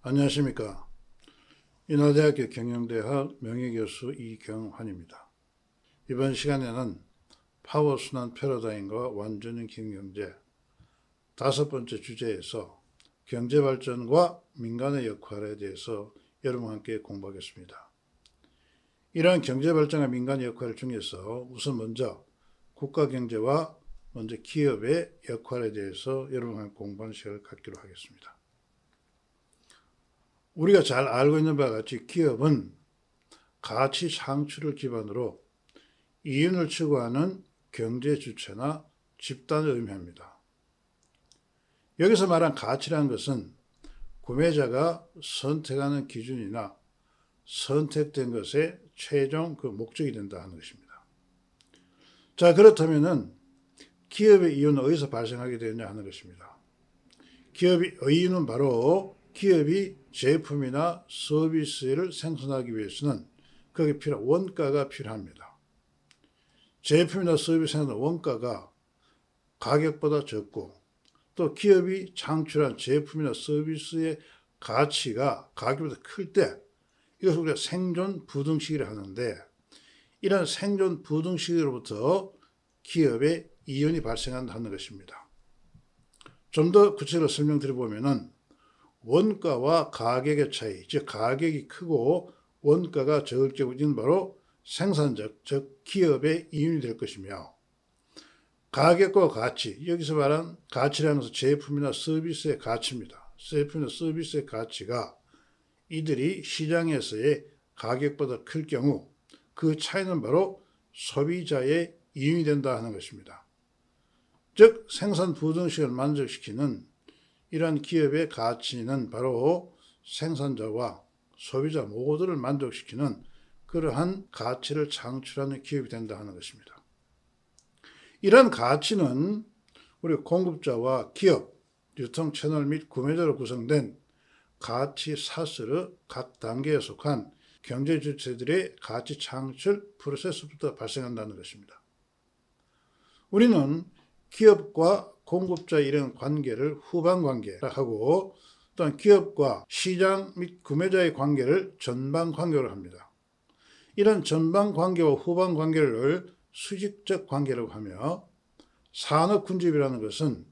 안녕하십니까. 인하대학교 경영대학 명예교수 이경환입니다. 이번 시간에는 파워순환 패러다임과 완전히 경제 5번째 주제에서 경제발전과 민간의 역할에 대해서 여러분과 함께 공부하겠습니다. 이러한 경제발전과 민간의 역할 중에서 우선 먼저 국가경제와 먼저 기업의 역할에 대해서 여러분과 함께 공부하는 시간을 갖기로 하겠습니다. 우리가 잘 알고 있는 바와 같이 기업은 가치 창출을 기반으로 이윤을 추구하는 경제 주체나 집단을 의미합니다. 여기서 말한 가치라는 것은 구매자가 선택하는 기준이나 선택된 것의 최종 목적이 된다 하는 것입니다. 자, 그렇다면은 기업의 이윤은 어디서 발생하게 되느냐 하는 것입니다. 기업의 이윤은 바로 기업이 제품이나 서비스를 생산하기 위해서는 거기에 필요한 원가가 필요합니다. 제품이나 서비스 생산 원가가 가격보다 적고 또 기업이 창출한 제품이나 서비스의 가치가 가격보다 클 때 이것을 우리가 생존 부등식이라 하는데 이런 생존 부등식으로부터 기업의 이윤이 발생한다는 것입니다. 좀 더 구체적으로 설명드려보면은 원가와 가격의 차이, 즉 가격이 크고 원가가 적을 경우는 바로 생산적, 즉 기업의 이윤이 될 것이며 가격과 가치, 여기서 말한 가치라는 것은 제품이나 서비스의 가치입니다. 제품이나 서비스의 가치가 이들이 시장에서의 가격보다 클 경우 그 차이는 바로 소비자의 이윤이 된다 하는 것입니다. 즉 생산 부등식을 만족시키는 이러한 기업의 가치는 바로 생산자와 소비자 모두를 만족시키는 그러한 가치를 창출하는 기업이 된다 하는 것입니다. 이러한 가치는 우리 공급자와 기업, 유통 채널 및 구매자로 구성된 가치 사슬의 각 단계에 속한 경제 주체들의 가치 창출 프로세스부터 발생한다는 것입니다. 우리는 기업과 공급자 이런 관계를 후방 관계라 하고 또한 기업과 시장 및 구매자의 관계를 전방 관계로 합니다. 이런 전방 관계와 후방 관계를 수직적 관계라고 하며 산업군집이라는 것은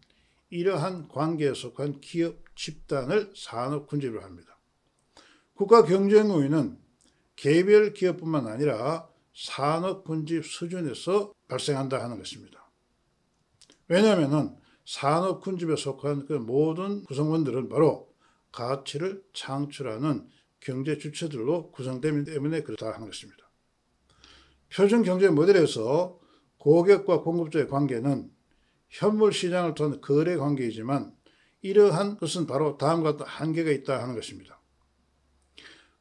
이러한 관계에 속한 기업 집단을 산업군집으로 합니다. 국가경쟁우위는 개별 기업뿐만 아니라 산업군집 수준에서 발생한다 하는 것입니다. 왜냐하면 산업군집에 속한 그 모든 구성원들은 바로 가치를 창출하는 경제 주체들로 구성되기 때문에 그렇다 하는 것입니다. 표준 경제 모델에서 고객과 공급자의 관계는 현물 시장을 통한 거래 관계이지만 이러한 것은 바로 다음과 같은 한계가 있다 하는 것입니다.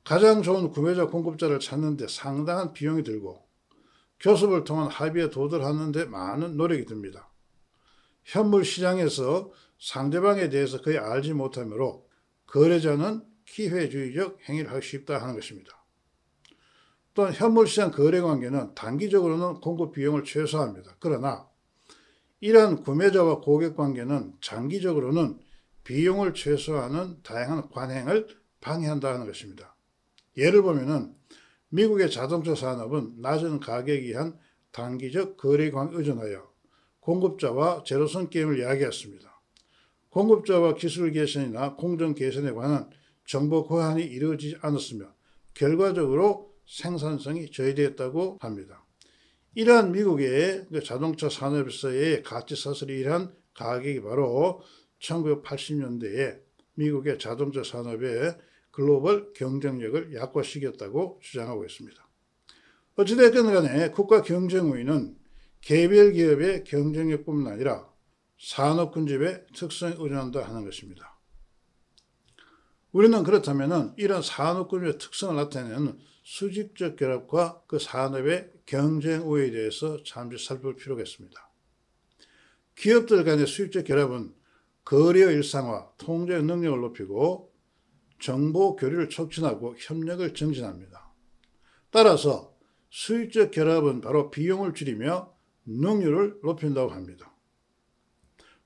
가장 좋은 구매자 공급자를 찾는 데 상당한 비용이 들고 교섭을 통한 합의에 도달하는 데 많은 노력이 듭니다. 현물 시장에서 상대방에 대해서 거의 알지 못하므로 거래자는 기회주의적 행위를 하기 쉽다 하는 것입니다. 또한 현물 시장 거래 관계는 단기적으로는 공급 비용을 최소화합니다. 그러나 이러한 구매자와 고객 관계는 장기적으로는 비용을 최소화하는 다양한 관행을 방해한다 하는 것입니다. 예를 보면은 미국의 자동차 산업은 낮은 가격에 의한 단기적 거래 관계에 의존하여 공급자와 제로섬 게임을 이야기했습니다. 공급자와 기술 개선이나 공정 개선에 관한 정보 고안이 이루어지지 않았으며 결과적으로 생산성이 저해되었다고 합니다. 이러한 미국의 자동차 산업에서의 가치 사슬이 일한 가격이 바로 1980년대에 미국의 자동차 산업의 글로벌 경쟁력을 약화시켰다고 주장하고 있습니다. 어찌됐든 간에 국가경쟁우위는 개별 기업의 경쟁력뿐만 아니라 산업군집의 특성에 의존한다 하는 것입니다. 우리는 그렇다면 이런 산업군집의 특성을 나타내는 수직적 결합과 그 산업의 경쟁 우위에 대해서 잠시 살펴볼 필요가 있습니다. 기업들 간의 수직적 결합은 거래의 일상화, 통제 능력을 높이고 정보 교류를 촉진하고 협력을 증진합니다. 따라서 수직적 결합은 바로 비용을 줄이며 능률을 높인다고 합니다.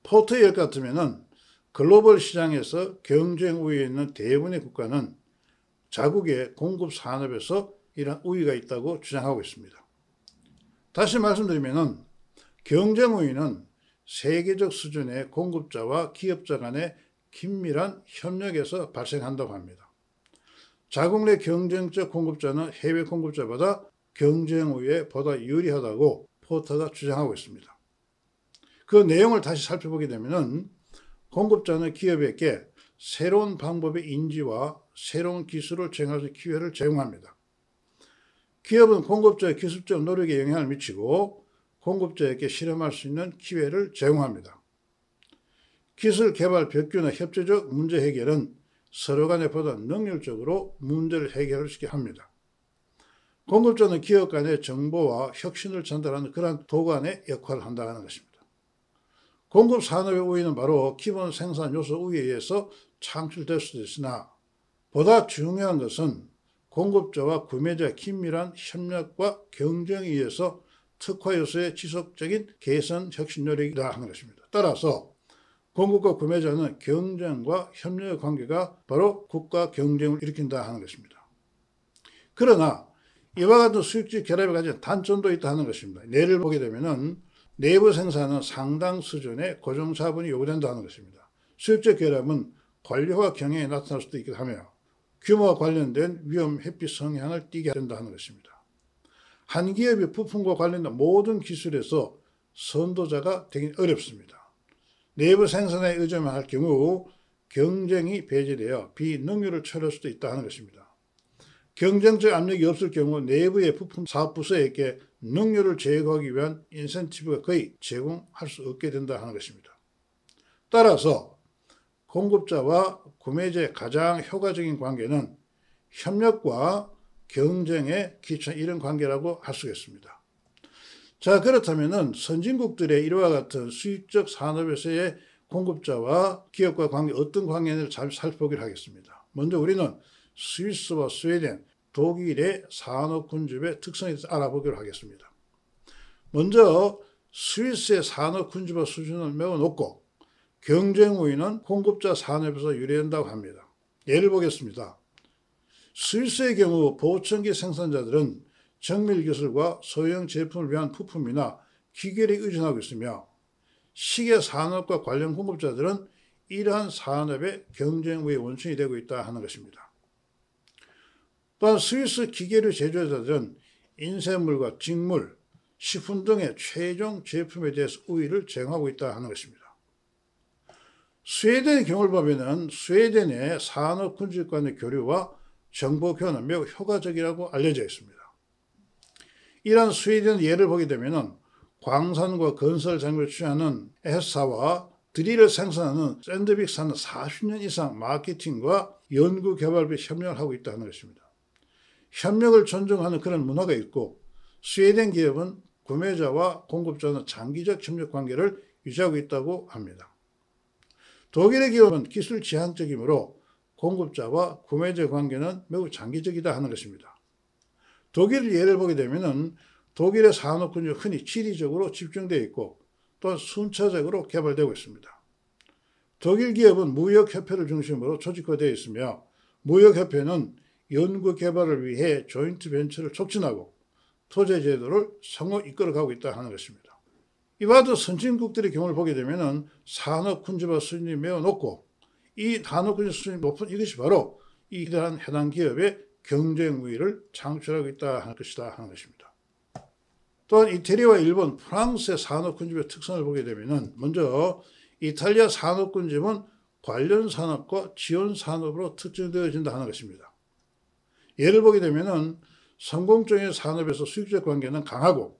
포트의 역 같으면 글로벌 시장에서 경쟁 우위에 있는 대부분의 국가는 자국의 공급 산업에서 이러한 우위가 있다고 주장하고 있습니다. 다시 말씀드리면 경쟁 우위는 세계적 수준의 공급자와 기업자 간의 긴밀한 협력에서 발생한다고 합니다. 자국 내 경쟁적 공급자는 해외 공급자보다 경쟁 우위에 보다 유리하다고 포터가 주장하고 있습니다. 그 내용을 다시 살펴보게 되면 공급자는 기업에게 새로운 방법의 인지와 새로운 기술을 제공할 수 있는 기회를 제공합니다. 기업은 공급자의 기술적 노력에 영향을 미치고 공급자에게 실험할 수 있는 기회를 제공합니다. 기술 개발 벽규나 협조적 문제 해결은 서로 간에 보다 능률적으로 문제를 해결시키게 합니다. 공급자는 기업 간의 정보와 혁신을 전달하는 그러한 도관의 역할을 한다는 것입니다. 공급 산업의 우위는 바로 기본 생산 요소 우위에 의해서 창출될 수도 있으나 보다 중요한 것은 공급자와 구매자의 긴밀한 협력과 경쟁에 의해서 특화 요소의 지속적인 개선 혁신 노력이라 하는 것입니다. 따라서 공급과 구매자는 경쟁과 협력의 관계가 바로 국가 경쟁을 일으킨다 하는 것입니다. 그러나 이와 같은 수익적 결합이 가진 단점도 있다 하는 것입니다. 예를 보게 되면 내부 생산은 상당 수준의 고정 자본이 요구된다 하는 것입니다. 수익적 결합은 관리와 경영에 나타날 수도 있기도 하며 규모와 관련된 위험 회피 성향을 띠게 된다 하는 것입니다. 한 기업이 부품과 관련된 모든 기술에서 선도자가 되기 어렵습니다. 내부 생산에 의존만 할 경우 경쟁이 배제되어 비능률을 초래할 수도 있다 하는 것입니다. 경쟁적 압력이 없을 경우 내부의 부품 사업 부서에게 능률을 제거하기 위한 인센티브가 거의 제공할 수 없게 된다 하는 것입니다. 따라서 공급자와 구매자의 가장 효과적인 관계는 협력과 경쟁에 기초한 이런 관계라고 할 수 있습니다. 자, 그렇다면 선진국들의 이와 같은 수익적 산업에서의 공급자와 기업과 관계 어떤 관계인지를 잘 살펴보기로 하겠습니다. 먼저 우리는 스위스와 스웨덴, 독일의 산업군집의 특성에 대해서 알아보기로 하겠습니다. 먼저 스위스의 산업군집의 수준은 매우 높고 경쟁 우위는 공급자 산업에서 유래한다고 합니다. 예를 보겠습니다. 스위스의 경우 보청기 생산자들은 정밀 기술과 소형 제품을 위한 부품이나 기계에 의존하고 있으며 시계 산업과 관련 공급자들은 이러한 산업의 경쟁 우위의 원천이 되고 있다 하는 것입니다. 또한 스위스 기계류 제조자들은 인쇄물과 직물, 식품 등의 최종 제품에 대해서 우위를 제공하고 있다 하는 것입니다. 스웨덴의 경우를 보면 스웨덴의 산업 군집 간의 교류와 정보 교환은 매우 효과적이라고 알려져 있습니다. 이러한 스웨덴 예를 보게 되면 광산과 건설 장비를 취하는 에사와 드릴을 생산하는 샌드빅사는 40년 이상 마케팅과 연구 개발비 협력을 하고 있다는 것입니다. 협력을 존중하는 그런 문화가 있고 스웨덴 기업은 구매자와 공급자는 장기적 협력 관계를 유지하고 있다고 합니다. 독일의 기업은 기술 지향적이므로 공급자와 구매자 관계는 매우 장기적이다 하는 것입니다. 독일 예를 보게 되면 독일의 산업군이 흔히 지리적으로 집중되어 있고 또한 순차적으로 개발되고 있습니다. 독일 기업은 무역협회를 중심으로 조직화되어 있으며 무역협회는 연구 개발을 위해 조인트 벤처를 촉진하고 토제 제도를 상호 이끌어가고 있다 하는 것입니다. 이와 같은 선진국들의 경우를 보게 되면 산업 군집화 수준이 매우 높고 이 산업 군집화 수준이 높은 이것이 바로 이러한 해당 기업의 경쟁 우위를 창출하고 있다 하는 것이다 하는 것입니다. 또한 이태리와 일본, 프랑스의 산업 군집의 특성을 보게 되면 먼저 이탈리아 산업 군집은 관련 산업과 지원 산업으로 특정되어진다 하는 것입니다. 예를 보게 되면 성공적인 산업에서 수익적 관계는 강하고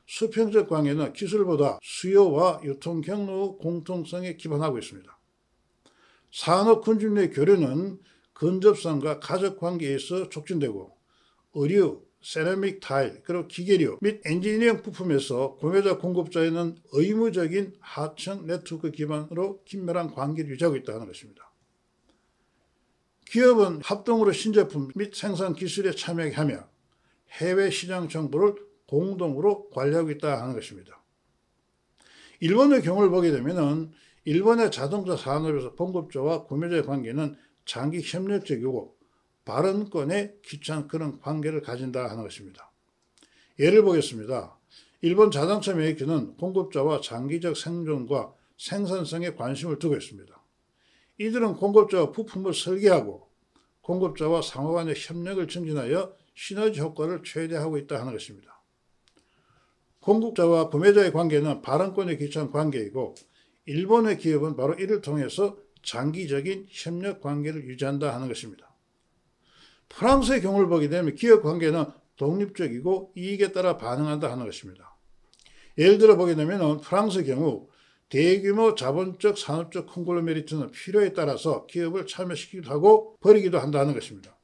수평적 관계는 기술보다 수요와 유통 경로 공통성에 기반하고 있습니다. 산업 군집 내 교류는 근접성과 가족 관계에서 촉진되고 의류, 세라믹 타일, 그리고 기계류 및 엔지니어링 부품에서 구매자 공급자에는 의무적인 하청 네트워크 기반으로 긴밀한 관계를 유지하고 있다는 것입니다. 기업은 합동으로 신제품 및 생산 기술에 참여하게 하며 해외 시장 정보를 공동으로 관리하고 있다 하는 것입니다. 일본의 경우를 보게 되면 일본의 자동차 산업에서 공급자와 구매자의 관계는 장기 협력적이고 발언권에 기초한 그런 관계를 가진다 하는 것입니다. 예를 보겠습니다. 일본 자동차 메이커는 공급자와 장기적 생존과 생산성에 관심을 두고 있습니다. 이들은 공급자와 부품을 설계하고 공급자와 상호 간의 협력을 증진하여 시너지 효과를 최대화하고 있다 하는 것입니다. 공급자와 구매자의 관계는 발언권에 기초한 관계이고 일본의 기업은 바로 이를 통해서 장기적인 협력 관계를 유지한다 하는 것입니다. 프랑스의 경우를 보게 되면 기업 관계는 독립적이고 이익에 따라 반응한다 하는 것입니다. 예를 들어 보게 되면 프랑스의 경우 대규모 자본적 산업적 콩글로메리트는 필요에 따라서 기업을 참여시키기도 하고 버리기도 한다는 것입니다.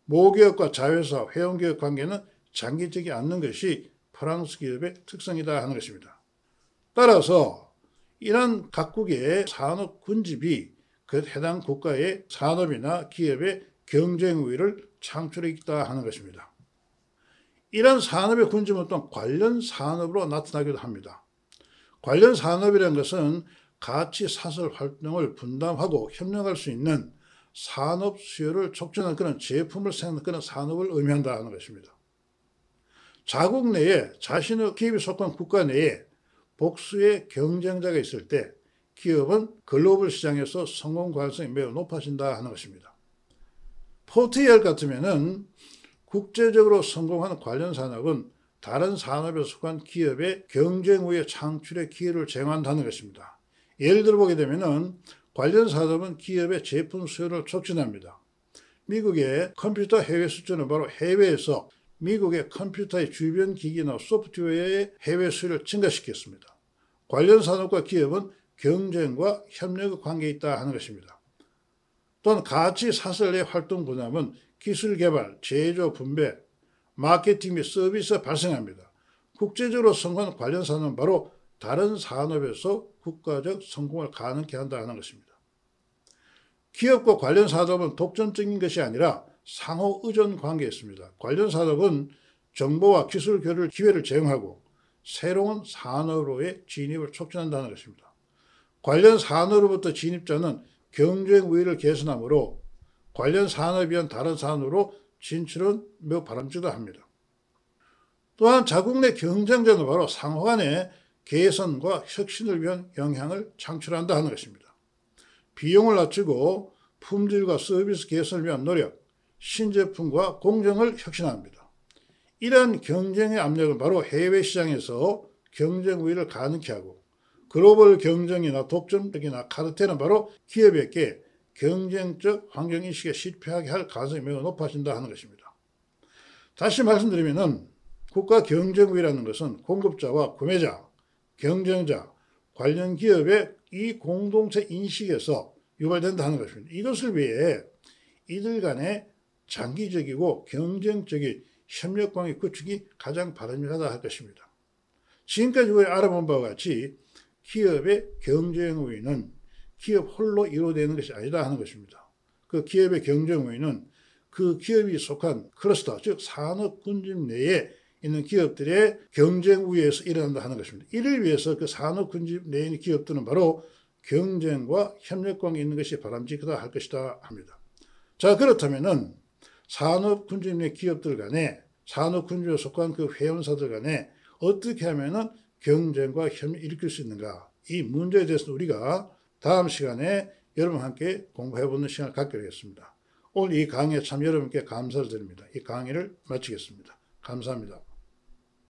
모기업과 자회사, 회원기업 관계는 장기적이 않는 것이 프랑스 기업의 특성이다 하는 것입니다. 따라서 이러한 각국의 산업 군집이 그 해당 국가의 산업이나 기업의 경쟁 우위를 창출했다 하는 것입니다. 이러한 산업의 군집은 또 관련 산업으로 나타나기도 합니다. 관련 산업이라는 것은 가치 사슬 활동을 분담하고 협력할 수 있는 산업 수요를 촉진하는 그런 제품을 생산하는 그런 산업을 의미한다 하는 것입니다. 자국 내에 자신의 기업이 속한 국가 내에 복수의 경쟁자가 있을 때 기업은 글로벌 시장에서 성공 가능성이 매우 높아진다 하는 것입니다. 포트이얼 같으면은 국제적으로 성공하는 관련 산업은 다른 산업에 속한 기업의 경쟁 우위의 창출의 기회를 제공한다는 것입니다. 예를 들어 보게 되면은 관련 산업은 기업의 제품 수요를 촉진합니다. 미국의 컴퓨터 해외 수출은 바로 해외에서 미국의 컴퓨터의 주변 기기나 소프트웨어의 해외 수요를 증가시켰습니다. 관련 산업과 기업은 경쟁과 협력의 관계에 있다 하는 것입니다. 또한 가치 사슬의 활동 분야는 기술 개발, 제조, 분배, 마케팅 및 서비스가 발생합니다. 국제적으로 성공한 관련 산업은 바로 다른 산업에서 국가적 성공을 가능케 한다 하는 것입니다. 기업과 관련 산업은 독점적인 것이 아니라 상호 의존 관계에 있습니다. 관련 산업은 정보와 기술 교류 기회를 제공하고 새로운 산업으로의 진입을 촉진한다는 것입니다. 관련 산업으로부터 진입자는 경쟁 우위를 개선하므로 관련 산업에 비한 다른 산업으로 진출은 매우 바람직하다 합니다. 또한 자국 내 경쟁자는 바로 상호 간의 개선과 혁신을 위한 영향을 창출한다 하는 것입니다. 비용을 낮추고 품질과 서비스 개선을 위한 노력, 신제품과 공정을 혁신합니다. 이러한 경쟁의 압력은 바로 해외 시장에서 경쟁 우위를 가능케 하고 글로벌 경쟁이나 독점적이나 카르텔은 바로 기업에게 경쟁적 환경인식에 실패하게 할 가능성이 매우 높아진다 하는 것입니다. 다시 말씀드리면 국가 경쟁 우위라는 것은 공급자와 구매자, 경쟁자, 관련 기업의 이 공동체 인식에서 유발된다 하는 것입니다. 이것을 위해 이들 간의 장기적이고 경쟁적인 협력관계 구축이 가장 바람직하다 할 것입니다. 지금까지 우리가 알아본 바와 같이 기업의 경쟁 우위는 기업 홀로 이루어지는 것이 아니다 하는 것입니다. 그 기업의 경쟁 우위는 그 기업이 속한 클러스터, 즉 산업 군집 내에 있는 기업들의 경쟁 우위에서 일어난다 하는 것입니다. 이를 위해서 그 산업 군집 내에 있는 기업들은 바로 경쟁과 협력관계에 있는 것이 바람직하다 할 것이다 합니다. 자, 그렇다면은 산업 군집 내 기업들 간에 산업 군집에 속한 그 회원사들 간에 어떻게 하면은 경쟁과 협력을 일으킬 수 있는가? 이 문제에 대해서 우리가 다음 시간에 여러분과 함께 공부해보는 시간을 갖기로 했습니다. 오늘 이 강의에 참 여러분께 감사를 드립니다. 이 강의를 마치겠습니다. 감사합니다.